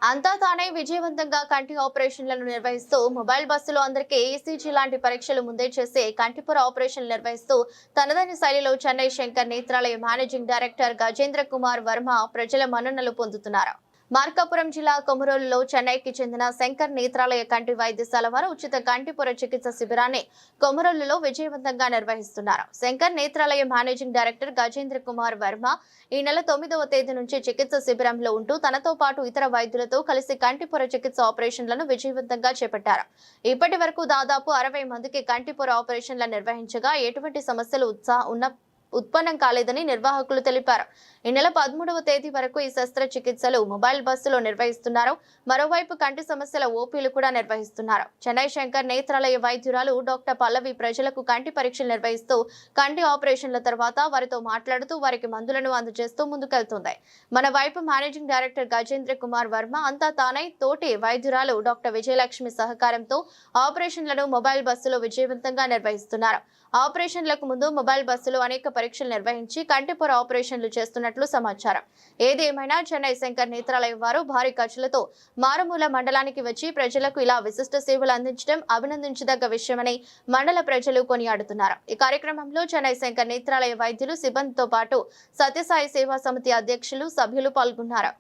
అంతా తానే విజయవంతంగా కంటి ఆపరేషన్లను నిర్వహిస్తూ మొబైల్ బస్సులో అందరికీ ఈసీజీ లాంటి పరీక్షలు ముందే చేసి కంటిపొర ఆపరేషన్లు నిర్వహిస్తూ తనదైన శైలిలో చెన్నై శంకర్ నేత్రాలయ మేనేజింగ్ డైరెక్టర్ గజేంద్ర కుమార్ వర్మ ప్రజల మన్ననలు పొందుతున్నారు. మార్కాపురం జిల్లా కొమరోలులో చెన్నైకి చెందిన శంకర్ నేత్రాలయ కంటి వైద్యశాల వారు ఉచిత కంటిపొర చికిత్స శిబిరాన్ని కొమరోలులో విజయవంతంగా నిర్వహిస్తున్నారు. శంకర్ నేత్రాలయ మేనేజింగ్ డైరెక్టర్ గజేంద్ర కుమార్ వర్మ ఈ నెల 9వ తేదీ నుంచి చికిత్స శిబిరంలో ఉంటూ తనతో పాటు ఇతర వైద్యులతో కలిసి కంటిపొర చికిత్స ఆపరేషన్లను విజయవంతంగా చేపట్టారు. ఇప్పటి వరకు దాదాపు 60 మందికి కంటిపొర ఆపరేషన్లు నిర్వహించగా ఎటువంటి సమస్యలు ఉత్పన్నం కాలేదని నిర్వాహకులు తెలిపారు. ఈ నెల 13వ తేదీ వరకు ఈ శస్త్రచికిత్సలు మొబైల్ బస్సులో నిర్వహిస్తున్నారు. మరోవైపు కంటి సమస్యల ఓపీలు కూడా నిర్వహిస్తున్నారు. చెన్నై శంకర్ నేత్రాలయ వైద్యురాలు డాక్టర్ పల్లవి ప్రజలకు కంటి పరీక్షలు నిర్వహిస్తూ కంటి ఆపరేషన్ల తర్వాత వారితో మాట్లాడుతూ వారికి మందులను అందజేస్తూ ముందుకెళ్తుంది. మన వైపు మేనేజింగ్ డైరెక్టర్ గజేంద్ర కుమార్ వర్మ అంతా తానై తోటి వైద్యురాలు డాక్టర్ విజయలక్ష్మి సహకారంతో ఆపరేషన్లను మొబైల్ బస్సులో విజయవంతంగా నిర్వహిస్తున్నారు. ఆపరేషన్లకు ముందు మొబైల్ బస్సులో అనేక పరీక్షలు నిర్వహించి కంటిపొర ఆపరేషన్లు చేస్తున్నట్లు సమాచారం. ఏది ఏమైనా చెన్నై శంకర్ నేత్రాలయం వారు భారీ ఖర్చులతో మారుమూల మండలానికి వచ్చి ప్రజలకు ఇలా విశిష్ట సేవలు అందించడం అభినందించదగ్గ విషయమని మండల ప్రజలు కొనియాడుతున్నారు. ఈ కార్యక్రమంలో చెన్నై శంకర్ నేత్రాలయ వైద్యులు సిబ్బందితో పాటు సత్యసాయి సేవా సమితి అధ్యక్షులు సభ్యులు పాల్గొన్నారు.